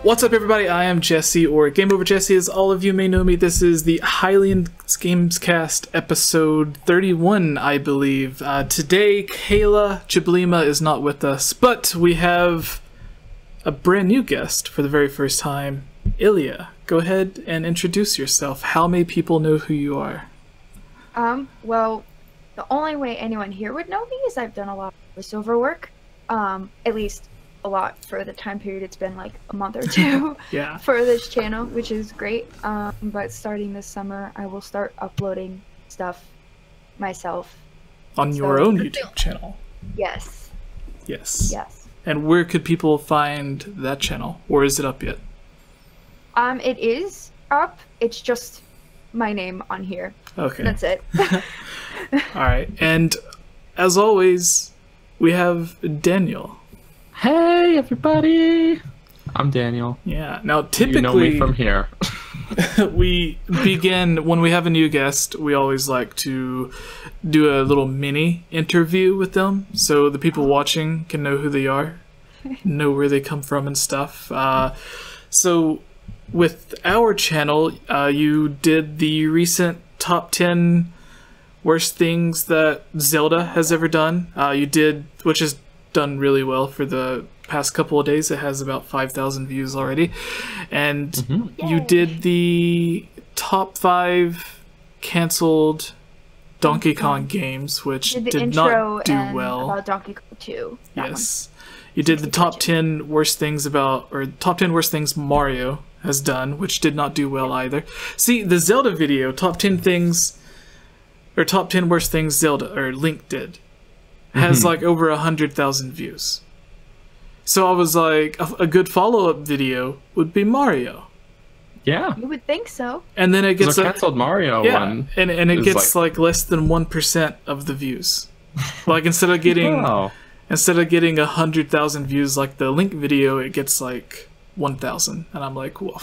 What's up, everybody? I am Jesse, or GameOverJesse, as all of you may know me. This is the Hylian Gamescast episode 31, I believe. Today, Kayla Chiblima is not with us, but we have a brand new guest for the very first time, Ilia. Go ahead and introduce yourself. How many people know who you are? Well, the only way anyone here would know me is I've done a lot of voiceover work. At least a lot for the time period. It's been like a month or two Yeah. for this channel, which is great. But starting this summer, I will start uploading stuff myself. On your own YouTube channel? Yes. Yes. Yes. And where could people find that channel? Or is it up yet? It is up. It's just my name on here. Okay. That's it. Alright, and as always, we have Daniel. Hey everybody! I'm Daniel. Yeah, now typically... You know me from here. we begin, when we have a new guest, we always like to do a little mini interview with them, so the people watching can know who they are, know where they come from and stuff. So, with our channel, you did the recent top 10 worst things that Zelda has ever done. You did, which is done really well for the past couple of days. It has about 5,000 views already. And you did the top 5 canceled Donkey Kong games, which did not do well. About Donkey Kong 2. Yes. You did the top 10 worst things about, or top 10 worst things Mario has done, which did not do well either. See, the Zelda video, top 10 things, or top 10 worst things Zelda, or Link did, has like over 100,000 views. So I was like, a good follow-up video would be Mario. Yeah. You would think so. And then it gets the canceled Mario one. and it gets like less than 1% of the views. Like instead of getting 100,000 views like the Link video, it gets like 1,000. And I'm like, whoa,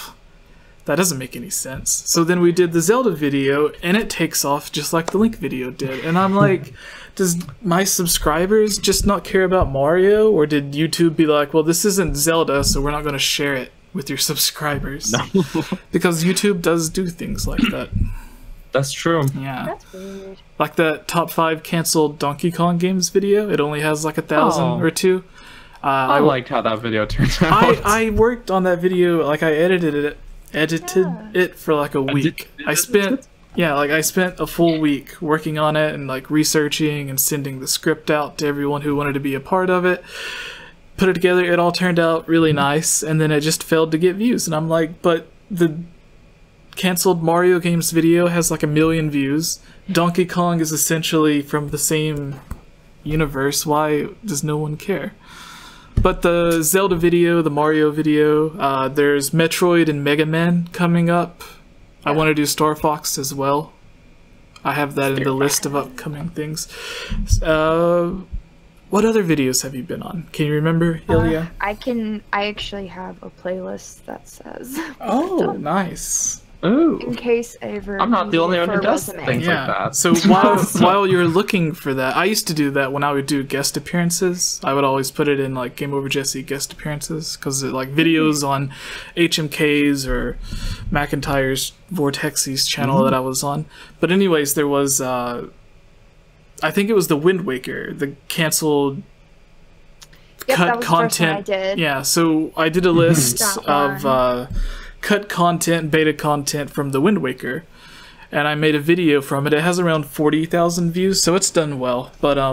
that doesn't make any sense. So then we did the Zelda video, and it takes off just like the Link video did. And I'm like, does my subscribers just not care about Mario? Or did YouTube be like, well, this isn't Zelda, so we're not going to share it with your subscribers? No. Because YouTube does do things like that. That's true. Yeah. That's weird. Like the top 5 canceled Donkey Kong games video. It only has like 1,000 or 2. I liked how that video turned out. I worked on that video, like I edited it for like a week. I spent a full week working on it and like researching and sending the script out to everyone who wanted to be a part of it. Put it together, it all turned out really nice, and then it just failed to get views. And I'm like, but the canceled Mario games video has like 1 million views. Donkey Kong is essentially from the same universe. Why does no one care? But the Zelda video, the Mario video, there's Metroid and Mega Man coming up. I want to do Star Fox as well. I have that in the list of upcoming things. What other videos have you been on? Can you remember, Ilia? I actually have a playlist that says... Oh, nice. Ooh. In case ever... I'm not the only one who does resume. things like that. So while you're looking for that, I used to do that when I would do guest appearances. I would always put it in like GameOverJesse guest appearances, because like videos on HMK's or McIntyre's Vortexy's channel that I was on. But anyways, there was I think it was the Wind Waker, the canceled cut content. I did. Yeah, so I did a list of cut content, beta content from the Wind Waker, and I made a video from it. It has around 40,000 views, so it's done well. But I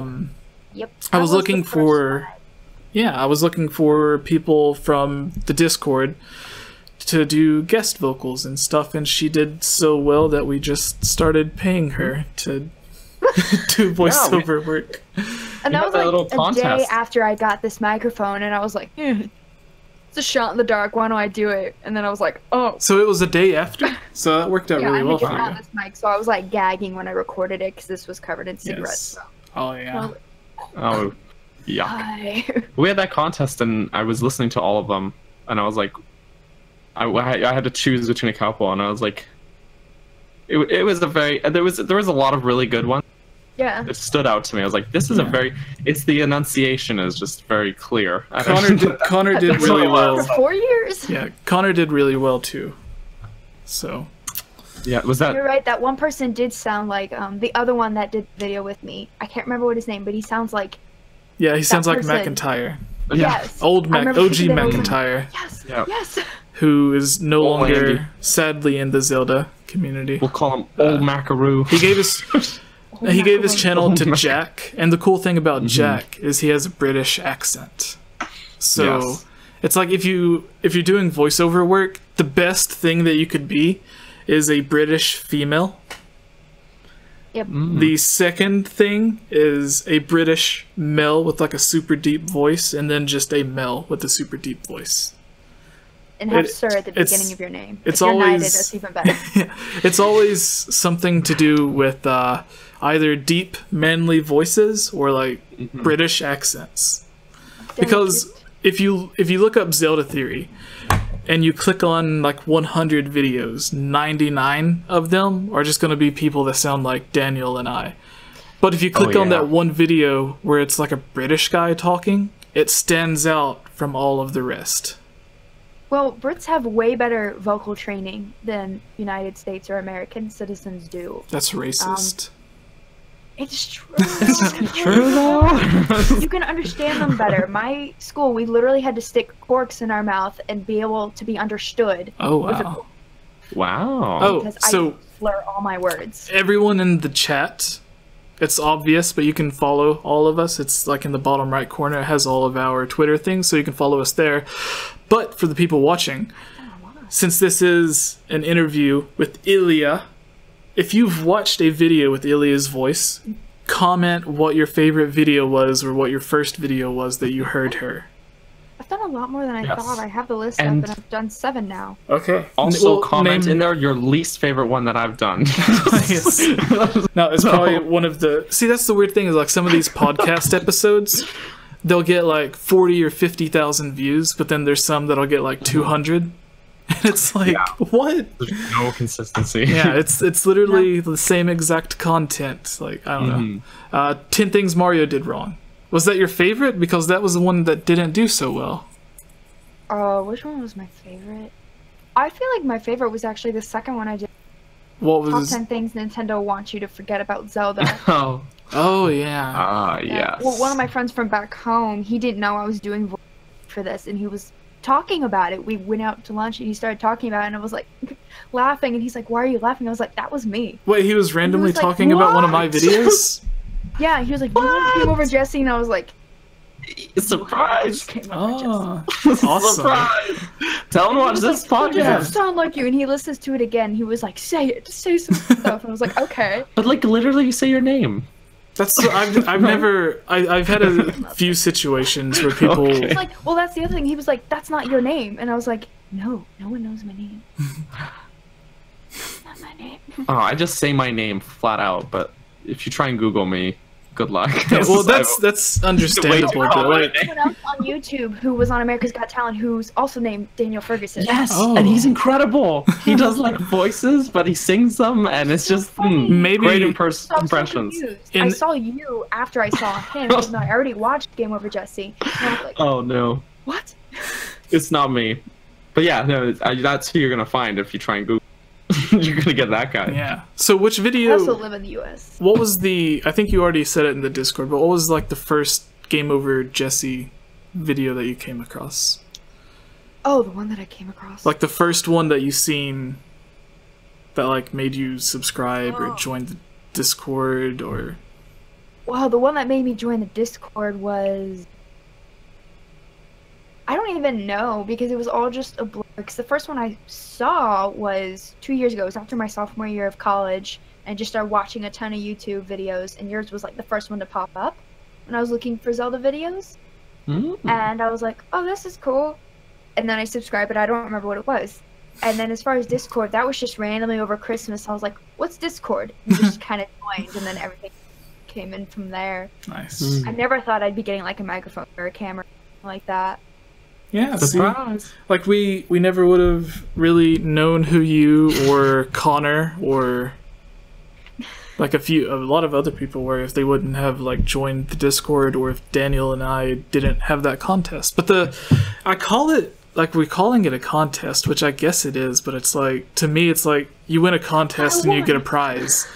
was looking for people from the Discord to do guest vocals and stuff, and she did so well that we just started paying her to do voiceover work. And that was like a day after I got this microphone, and I was like, it's a shot in the dark, why don't I do it? And then I was like, oh. So it was a day after? So that worked out really well for you. This mic, so I was like gagging when I recorded it because this was covered in cigarettes. Yes. Oh, yeah. Oh, yuck. We had that contest, and I was listening to all of them, and I was like, I had to choose between a couple, and I was like, it was a very, there was a lot of really good ones, Yeah. It stood out to me. I was like, this is a very. It's the enunciation is just very clear. Connor did really well. For 4 years. Yeah, Connor did really well too. So. Yeah, was that? You're right. That one person did sound like the other one that did the video with me. I can't remember what his name, but he sounds like. Yeah, he sounds like McIntyre. Yes. OG McIntyre. Yes. Yeah. Yes. Who is no longer, Andy. sadly, in the Zelda community. We'll call him Old Macaroo. He gave his channel to Jack, and the cool thing about Jack is he has a British accent. So it's like if you're doing voiceover work, the best thing that you could be is a British female. Yep. The second thing is a British male with like a super deep voice, and then just a male with a super deep voice. And have "sir" at the beginning of your name. It's if you're always knighted, that's even better. It's always something to do with either deep manly voices or like British accents. Because if you look up Zelda theory and you click on like 100 videos, 99 of them are just going to be people that sound like Daniel and I. But if you click on that one video where it's like a British guy talking, it stands out from all of the rest. Well, Brits have way better vocal training than United States or American citizens do. That's racist. It's true. It's true though. You can understand them better. My school, we literally had to stick corks in our mouth and be able to be understood. Oh wow. Wow. Oh, Because so I slur all my words. everyone in the chat, it's obvious, but you can follow all of us. It's like in the bottom right corner. It has all of our Twitter things, so you can follow us there. But for the people watching, since this is an interview with Ilia, if you've watched a video with Ilia's voice, comment what your favorite video was or what your first video was that you heard her. I've done a lot more than I thought. I have the list up And- and I've done 7 now. Okay. Also, comment in there your least favorite one that I've done. Yes. No, it's probably one of the... See, that's the weird thing is like some of these podcast episodes, they'll get like 40 or 50,000 views, but then there's some that'll get like 200. And it's like, what? There's no consistency. Yeah, it's literally the same exact content. Like, I don't know. 10 Things Mario Did Wrong. Was that your favorite? Because that was the one that didn't do so well. Which one was my favorite? I feel like my favorite was actually the second one I did. What Top was... 10 things Nintendo wants you to forget about Zelda. Oh. Oh, yeah. Ah, yes. Well, one of my friends from back home, he didn't know I was doing voice for this, and he was talking about it. We went out to lunch, and he started talking about it, and I was like, laughing, and he's like, "Why are you laughing?" I was like, "That was me." Wait, he was randomly like, talking about one of my "What?" videos? Yeah, he was like, "GameOverJesse," and I was like, Surprise! Oh, awesome. Surprise! Tell him to watch this "It doesn't podcast. sound like you," and he listens to it again. He was like, "Say it, say some stuff," and I was like, "Okay." But like literally, you say your name. That's I've never I've had a few situations where people He's like, "Well, that's the other thing." He was like, "That's not your name," and I was like, "No, no one knows my name. That's not my name." Oh, I just say my name flat out. But if you try and Google me, good luck. Yeah, well, that's understandable. But like, Someone else on YouTube who was on America's Got Talent who's also named Daniel Ferguson. Yes, Oh. and he's incredible. He does like voices, but he sings them, and it's just Maybe- great So I'm so impressions. confused. I saw you after I saw him, even though I already watched GameOverJesse. And I was like, Oh no, what? it's not me. But yeah, no, that's who you're gonna find if you try and Google. You're gonna get that guy. yeah. So which I video? also live in the US. What was the? I think you already said it in the Discord, but what was like the first GameOverJesse video that you came across? Oh, the one that I came across. Like the first one that you seen that like made you subscribe or join the Discord or... Wow, the one that made me join the Discord was... I don't even know, because it was all just a blur. Because the first one I saw was 2 years ago. It was after my sophomore year of college. And I just started watching a ton of YouTube videos. And yours was like the first one to pop up when I was looking for Zelda videos. And I was like, oh, this is cool. And then I subscribed, but I don't remember what it was. And then as far as Discord, that was just randomly over Christmas. I was like, what's Discord? And just kind of joined, and then everything came in from there. Nice. I never thought I'd be getting like a microphone or a camera like that. Yeah, see, Surprise! like we never would have really known who you or Connor or like a lot of other people were if they wouldn't have like joined the Discord, or if Daniel and I didn't have that contest. But I call it, like, we're calling it a contest, which I guess it is, but it's like, to me, it's like you win a contest and you get a prize.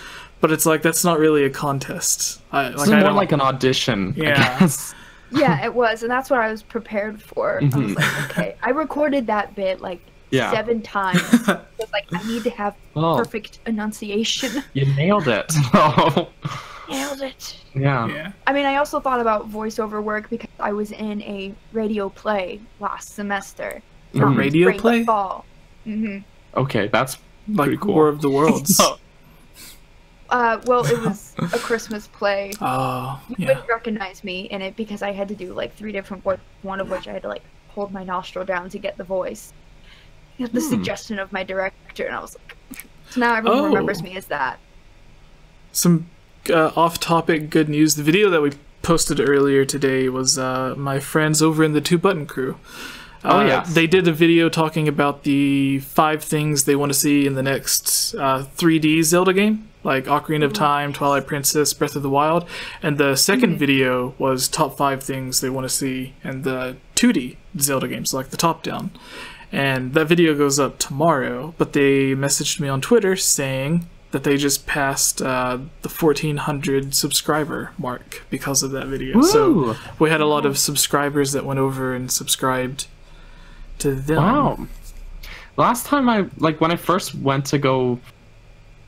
But it's like, that's not really a contest. It's more like an audition, I guess. Yeah, it was, and that's what I was prepared for. I was like, okay. I recorded that bit like 7 times. I was like, I need to have perfect enunciation. You nailed it. Nailed it. Yeah. I mean, I also thought about voiceover work because I was in a radio play last semester. A radio play? Fall. Okay, that's like pretty cool. War of the Worlds. Well, it was a Christmas play. Oh, You wouldn't recognize me in it because I had to do like 3 different voices, one of which I had to like hold my nostril down to get the voice. The suggestion of my director, and I was like, so now everyone remembers me as that. Some off-topic good news. The video that we posted earlier today was my friends over in the 2-Button Crew. They did a video talking about the 5 things they want to see in the next 3D Zelda game, like Ocarina of Time, Twilight Princess, Breath of the Wild. And the second video was top 5 things they want to see in the 2D Zelda games, like the top-down. And that video goes up tomorrow, but they messaged me on Twitter saying that they just passed the 1,400 subscriber mark because of that video. Woo! So we had a lot of subscribers that went over and subscribed to them. Wow. Last time when I first went to go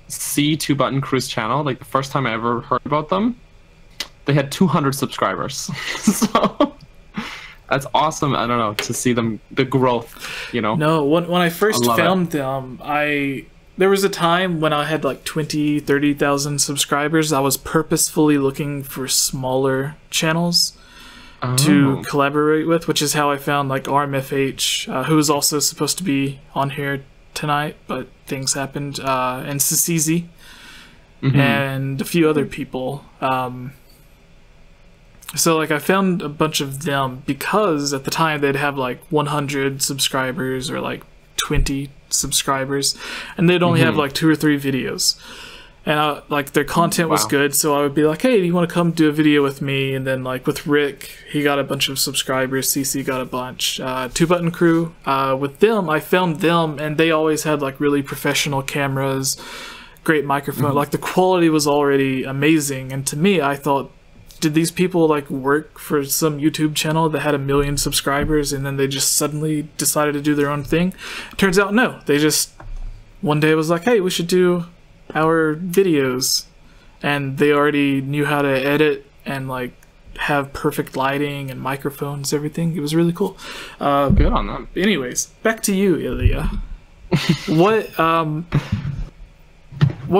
see 2-Button Crew's channel, like the first time I ever heard about them, they had 200 subscribers. So that's awesome. I don't know, to see them, the growth, you know. No, when I first found them, there was a time when I had like 20,000-30,000 subscribers. I was purposefully looking for smaller channels to collaborate with, which is how I found like RMFH, who was also supposed to be on here tonight, but things happened, and Sisizi, and a few other people. So like I found a bunch of them because at the time they'd have like 100 subscribers or like 20 subscribers, and they'd only have like 2 or 3 videos. And like their content was good, so I would be like, hey, do you want to come do a video with me? And then like with Rick, he got a bunch of subscribers, CC got a bunch. 2-Button Crew, with them, I found them, and they always had like really professional cameras, great microphone. Like the quality was already amazing, and to me, I thought, did these people like work for some YouTube channel that had 1 million subscribers and then they just suddenly decided to do their own thing? Turns out no, they just one day was like, hey, we should do our videos, and they already knew how to edit and like have perfect lighting and microphones, everything. It was really cool. Good on them. Anyways, back to you, Ilia. What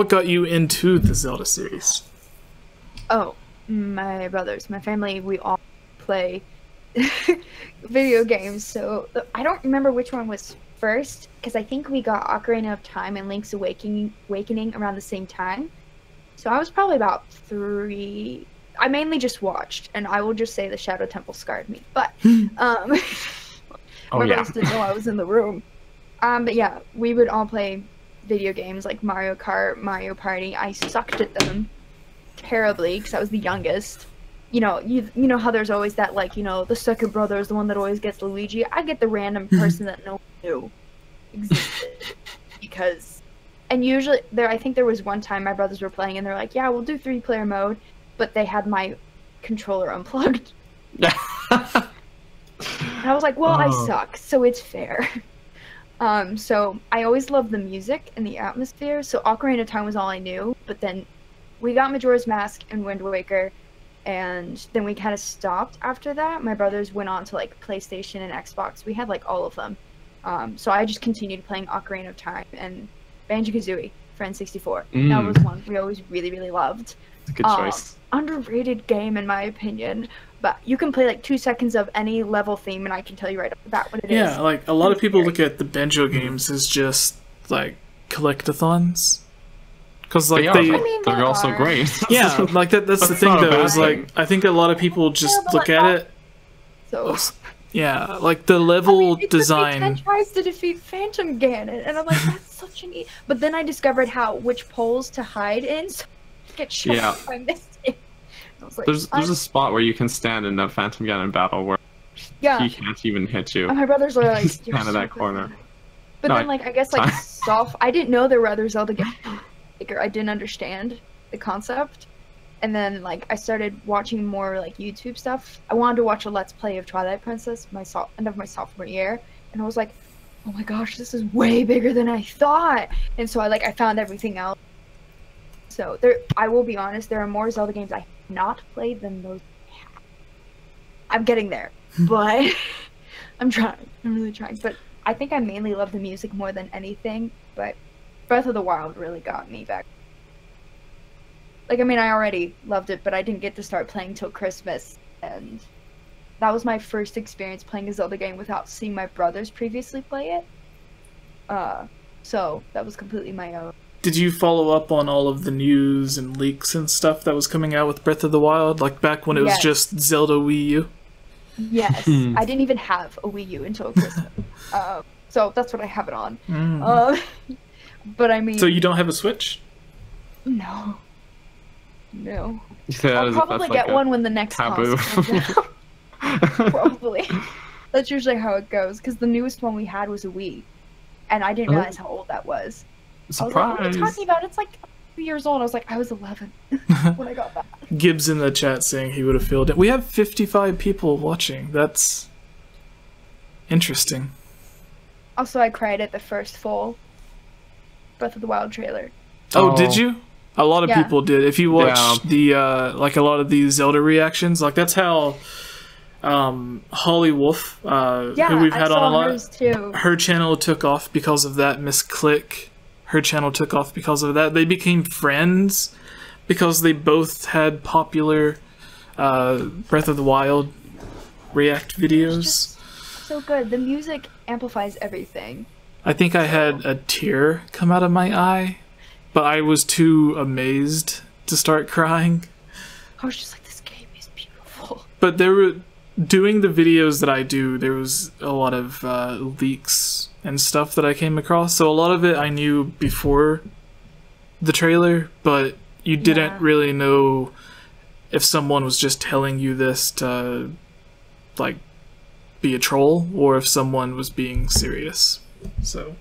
got you into the Zelda series? Oh, my brothers, my family, we all play video games, so I don't remember which one was first, because I think we got Ocarina of Time and Link's Awakening around the same time. So I was probably about 3. I mainly just watched, and I will just say the Shadow Temple scarred me. But my brothers didn't know I was in the room. But yeah, we would all play video games like Mario Kart, Mario Party. I sucked at them terribly because I was the youngest. You know how there's always that, like, you know, the second brother is the one that always gets Luigi. I get the random person that no one knew existed. And usually, I think there was one time my brothers were playing and they're like, yeah, we'll do 3-player mode, but they had my controller unplugged. And I was like, well, I suck, so it's fair. So I always loved the music and the atmosphere, so Ocarina of Time was all I knew, but then we got Majora's Mask and Wind Waker, and then we kind of stopped after that. My brothers went on to like PlayStation and Xbox. We had like all of them. So I just continued playing Ocarina of Time and Banjo-Kazooie for N64. That was one we always really, really loved. It's a good choice. Underrated game in my opinion, but you can play like 2 seconds of any level theme and I can tell you right off the bat what it is. Yeah, like a lot of people look at the Banjo games as just like collectathons. Because like they're also great. Yeah, like that's the thing though, is like I think a lot of people just look at it. So yeah, like the level design. Ten tries to defeat Phantom Ganon, and I'm like, that's such an. But then I discovered which poles to hide in. So Get shot Yeah. by Misty. I was like, There's a spot where you can stand in a Phantom Gun in battle where he can't even hit you. And my brothers are like, you're Stand in so that good. corner. But No, then, like, I guess, like, I didn't know there were other Zelda games. I didn't understand the concept. And then, like, I started watching more, like, YouTube stuff. I wanted to watch a Let's Play of Twilight Princess end of my sophomore year. And I was like, oh my gosh, this is way bigger than I thought. And so I found everything out. So, I will be honest, there are more Zelda games I have not played than those I have. I'm getting there. But I'm trying. I'm really trying. But I think I mainly love the music more than anything. But Breath of the Wild really got me back. Like, I mean, I already loved it, but I didn't get to start playing till Christmas. And that was my first experience playing a Zelda game without seeing my brothers previously play it. So that was completely my own. Did you follow up on all of the news and leaks and stuff that was coming out with Breath of the Wild? Like back when it was just Zelda Wii U? Yes. I didn't even have a Wii U until Christmas. So that's what I have it on. But I mean... So you don't have a Switch? No. No. Yeah, I'll probably get one when the next taboo. console comes out. Probably. That's usually how it goes, because the newest one we had was a Wii. And I didn't realize how old that was. Surprise! I was like, what are you talking about? It's like 2 years old. I was like, I was 11 when I got that. Gibbs in the chat saying he would have filled it. We have 55 people watching. That's interesting. Also, I cried at the first full Breath of the Wild trailer. Oh, did you? A lot of people did. If you watch the like a lot of these Zelda reactions, like that's how Holly Wolf, who we've had on a lot, too. Her channel took off because of that. Miss Click, her channel took off because of that. They became friends because they both had popular Breath of the Wild react videos. It's just so good. The music amplifies everything. I think I had a tear come out of my eye, but I was too amazed to start crying. I was just like, this game is beautiful. But there were, doing the videos that I do, there was a lot of leaks and stuff that I came across. So a lot of it I knew before the trailer, but you didn't really know if someone was just telling you this to, like, be a troll, or if someone was being serious. So.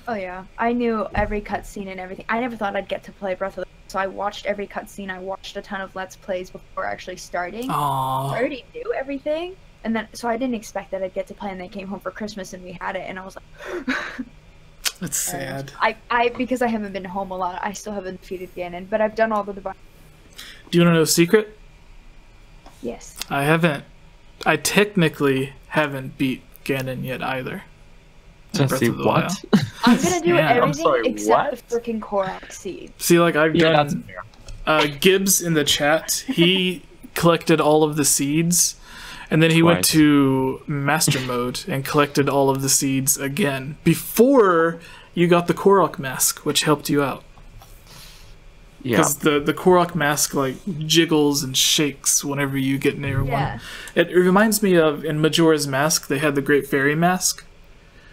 Oh yeah, I knew every cutscene and everything. I never thought I'd get to play Breath of the Wild, so I watched every cutscene. I watched a ton of Let's Plays before actually starting. Aww. I already knew everything, and then so I didn't expect that I'd get to play. And they came home for Christmas and we had it, and I was like, that's sad. Because I haven't been home a lot, I still haven't defeated Ganon, but I've done all the devices. Do you want to know a secret? Yes. I haven't. I technically haven't beat Ganon yet either. Jesse, what? I'm gonna do everything sorry, except the freaking Korok seed. See, like I've done. That's fair. Gibbs in the chat, he collected all of the seeds, and then he went to Master Mode and collected all of the seeds again before you got the Korok mask, which helped you out. Because the Korok mask like jiggles and shakes whenever you get near one. It reminds me of in Majora's Mask they had the Great Fairy mask.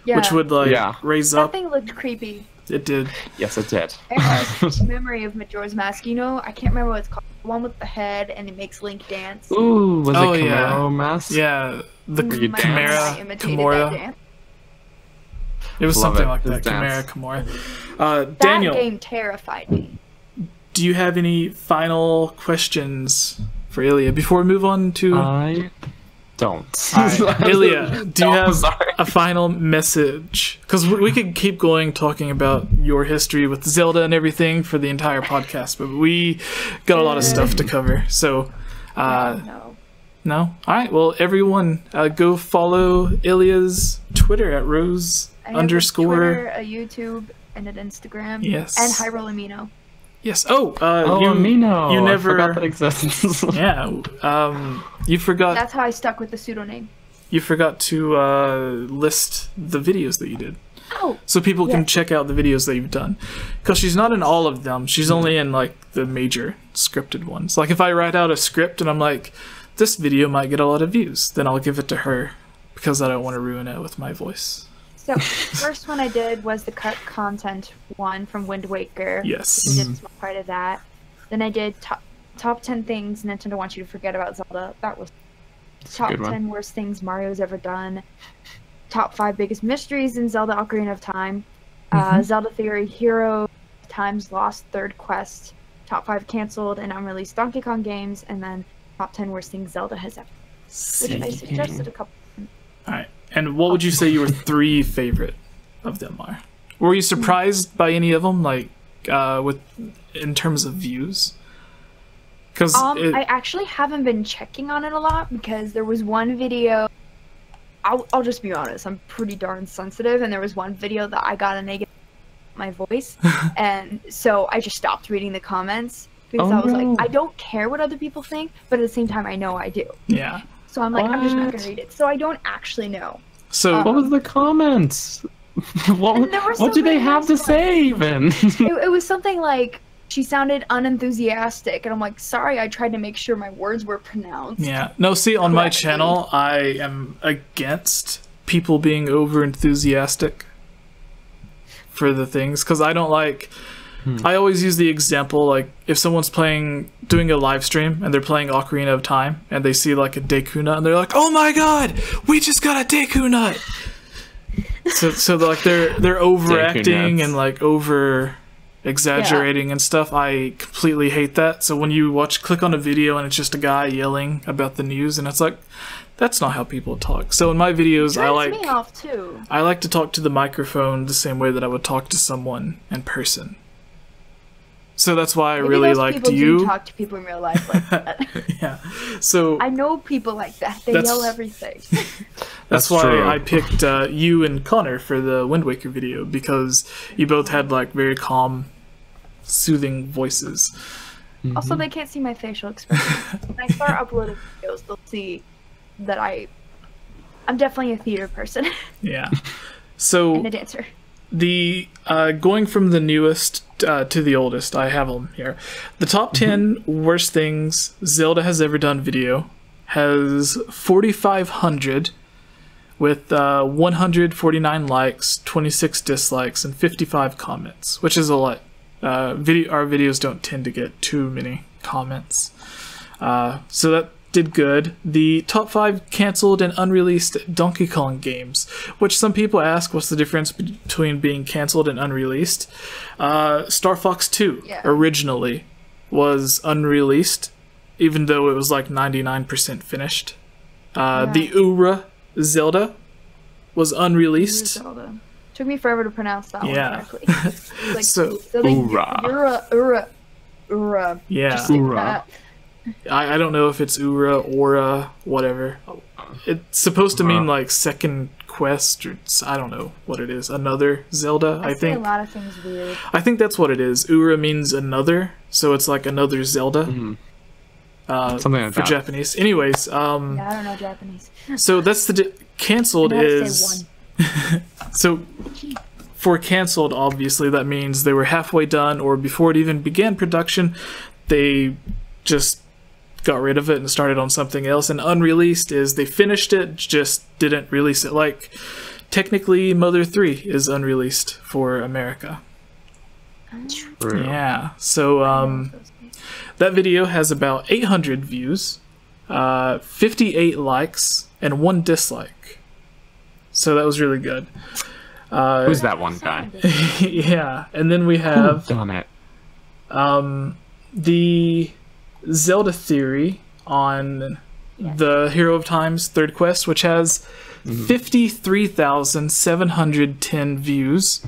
Which would like raise up. That thing looked creepy. It did. Yes, it did. I have a memory of Majora's Mask. You know, I can't remember what it's called. The one with the head and it makes Link dance. Ooh, was it Camaro Mask? Yeah, the Chimera. Chimera. It was something like that. Chimera, Kimura. Daniel, that game terrified me. Do you have any final questions for Ilia before we move on to? I don't. Right. Ilia, do you have a final message? Because we could keep going talking about your history with Zelda and everything for the entire podcast, but we got a lot of stuff to cover. So, no? All right. Well, everyone, go follow Ilia's Twitter at Rose _ I have a Twitter, a YouTube, and an Instagram. Yes. And Hyrule Amino. Yes. Amino. You never. I forgot that exists. You forgot. That's how I stuck with the pseudonym. You forgot to list the videos that you did. Oh. So people can check out the videos that you've done. Because she's not in all of them. She's only in like the major scripted ones. Like if I write out a script and I'm like, this video might get a lot of views, then I'll give it to her because I don't want to ruin it with my voice. So the first one I did was the cut content one from Wind Waker. Yes. We did a small part of that. Then I did top 10 things Nintendo wants you to forget about Zelda. That was top 10 worst things Mario's ever done. Top 5 biggest mysteries in Zelda Ocarina of Time. Zelda Theory, Hero Times Lost, Third Quest. Top 5 canceled and unreleased Donkey Kong games. And then top 10 worst things Zelda has ever done. Which I suggested a couple. Alright. And what would you say your 3 favorite of them are? Were you surprised by any of them, like, in terms of views? Because I actually haven't been checking on it a lot because there was one video. I'll just be honest. I'm pretty darn sensitive, and there was one video that I got a negative my voice, and so I just stopped reading the comments because I was like, I don't care what other people think, but at the same time, I know I do. Yeah. So I'm like, I'm just not gonna read it. So I don't actually know. So what was the comments? what do they have to say even? It was something like, she sounded unenthusiastic, and I'm like, sorry, I tried to make sure my words were pronounced. Yeah. No, see, on my channel, I am against people being over enthusiastic for the things, because I don't like. I always use the example, like, if someone's doing a live stream, and they're playing Ocarina of Time, and they see, like, a Deku Nut, and they're like, oh my god, we just got a Deku Nut! so like, they're overacting and, like, exaggerating and stuff. I completely hate that. So when you click on a video and it's just a guy yelling about the news, and it's like, that's not how people talk. So in my videos, I like to talk to the microphone the same way that I would talk to someone in person. So that's why I really liked you. Do talk to people in real life like that. Yeah. So I know people like that. They yell everything. That's why true. I picked you and Connor for the Wind Waker video, because you both had like very calm, soothing voices. Also, they can't see my facial expression. When I start uploading videos, they'll see that I'm definitely a theater person. Yeah. So and a dancer. The going from the newest to the oldest, I have them here. The top 10 worst things Zelda has ever done video has 4,500 with 149 likes, 26 dislikes, and 55 comments, which is a lot. Our videos don't tend to get too many comments. So that did good. The top 5 canceled and unreleased Donkey Kong games, which some people ask what's the difference between being canceled and unreleased. Star Fox 2 originally was unreleased, even though it was like 99% finished. The Ura Zelda was unreleased. Took me forever to pronounce that one correctly. Like, so Ura. Yeah. Ura. I don't know if it's Ura, Aura, whatever. It's supposed to mean like second quest, or I don't know what it is. Another Zelda, I think. A lot of things weird. I think that's what it is. Ura means another, so it's like another Zelda. Something like for that. Japanese. Anyways, yeah, I don't know Japanese. So that's the canceled is. So for canceled, obviously that means they were halfway done, or before it even began production, they just got rid of it and started on something else. And unreleased is they finished it, just didn't release it. Like, technically Mother 3 is unreleased for America. True. Yeah. So that video has about 800 views, 58 likes, and 1 dislike. So that was really good. Who's that one guy? Yeah. And then we have done it. The Zelda Theory on the Hero of Time's third quest, which has 53,710 views,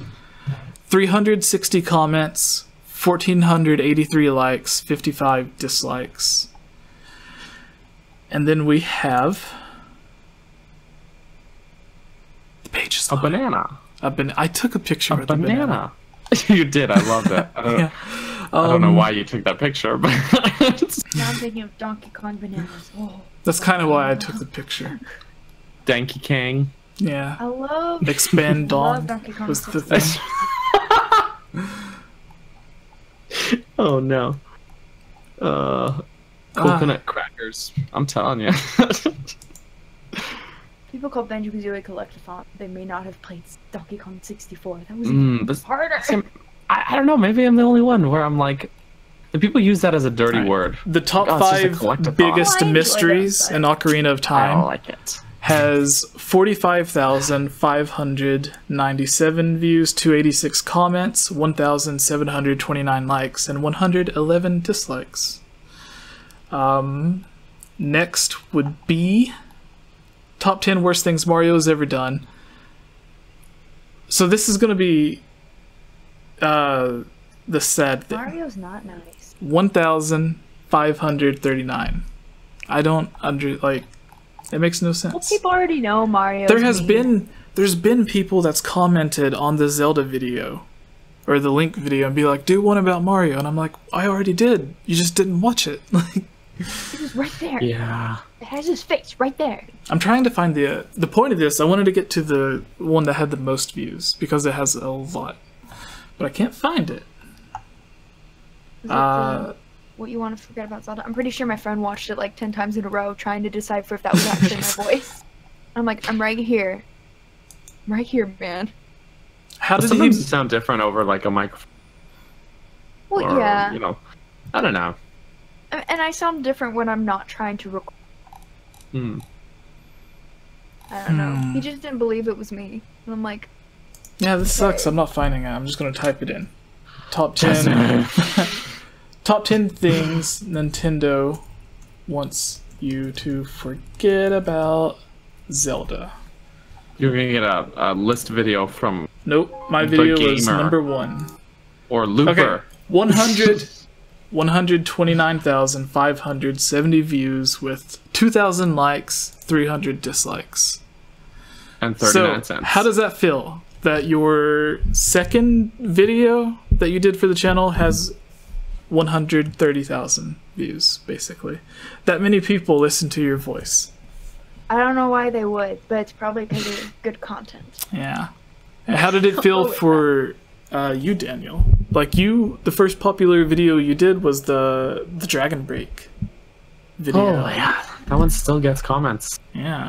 360 comments, 1,483 likes, 55 dislikes. And then we have the page is long. Banana. I took a picture of the banana. You did. I loved it. I don't know why you took that picture, but now I'm thinking of Donkey Kong bananas. Oh. That's kind of why I took the picture. Donkey Kong. Yeah. I love Expand Dawn was the thing. Oh no. Coconut crackers. I'm telling you. People call Banjo-Kazooie Collectathon. They may not have played Donkey Kong 64. That was but harder. I don't know. Maybe I'm the only one where I'm like, And people use that as a dirty word. The top Oh, it's just a 5 collective biggest thought. I enjoy mysteries those, in Ocarina of I Time don't like it. has 45,597 views, 286 comments, 1,729 likes, and 111 dislikes. Next would be top 10 worst things Mario's ever done. So this is going to be the sad thing. Mario's not nice. 1,539. I don't it makes no Well, sense. people already know Mario. There's been people that's commented on the Zelda video or the Link video and be like, do one about Mario, and I'm like, I already did. You just didn't watch it. It was right there. Yeah. It has his face right there. I'm trying to find the point of this. I wanted to get to the one that had the most views because it has a lot, but I can't find it. Is it what you want to forget about Zelda? I'm pretty sure my friend watched it like 10 times in a row, trying to decide if that was actually my voice. I'm like, I'm right here. I'm right here, man. How did Sometimes he it sound different over like a microphone. Well, Or, yeah. you know, I don't know. And I sound different when I'm not trying to record. Hmm. I don't know. He just didn't believe it was me. And I'm like, Yeah, this sucks. I'm not finding it. I'm just gonna type it in. Top 10. Top 10 things Nintendo wants you to forget about Zelda. You're gonna get a list video from Nope, my The video was Gamer. number 1. or Looper. Okay, 129,570 views with 2,000 likes, 300 dislikes. And 39 So, cents. how does that feel? That your second video that you did for the channel has 130,000 views, basically. That many people listen to your voice. I don't know why they would, but it's probably because of good content. Yeah. And how did it feel for you, Daniel? Like the first popular video you did was the Dragon Break video. Oh yeah, that one still gets comments. Yeah.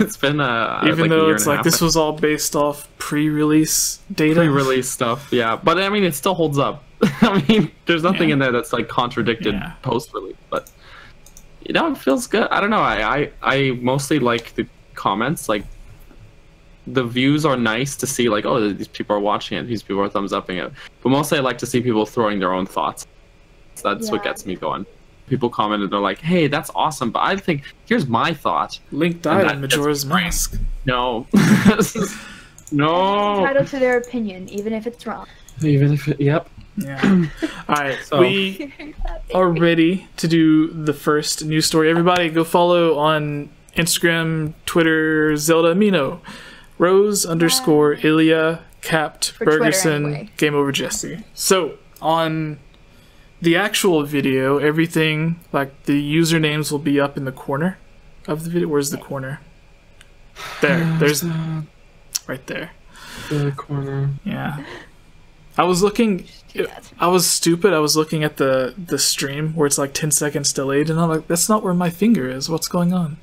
It's been Even like though a year it's and a like half. this was all based off pre-release data. Pre-release stuff, yeah. But I mean, it still holds up. I mean, there's nothing Yeah. in there that's like contradicted Yeah. post-release, but you know, it feels good. I don't know. I mostly like the comments. Like the views are nice to see. Like, oh, these people are watching it. These people are thumbs upping it. But mostly, I like to see people throwing their own thoughts. That's what Yeah. gets me going. People comment and they're like, "Hey, that's awesome," but I think here's my thought. Link died that in gets Majora's me. Mask. No, no. Entitled to their opinion, even if it's wrong. Even if, yep. Yeah. Alright, So- we are ready to do the first news story. Everybody go follow on Instagram, Twitter, Zelda Amino, Rose _ Ilia capped For Twitter, Bergerson anyway. GameOverJesse. So on the actual video, everything like the usernames will be up in the corner of the video. Where's the corner? There's right there. The corner. Yeah. I was looking. I was stupid. I was looking at the stream where it's like 10 seconds delayed, and I'm like, that's not where my finger is. What's going on?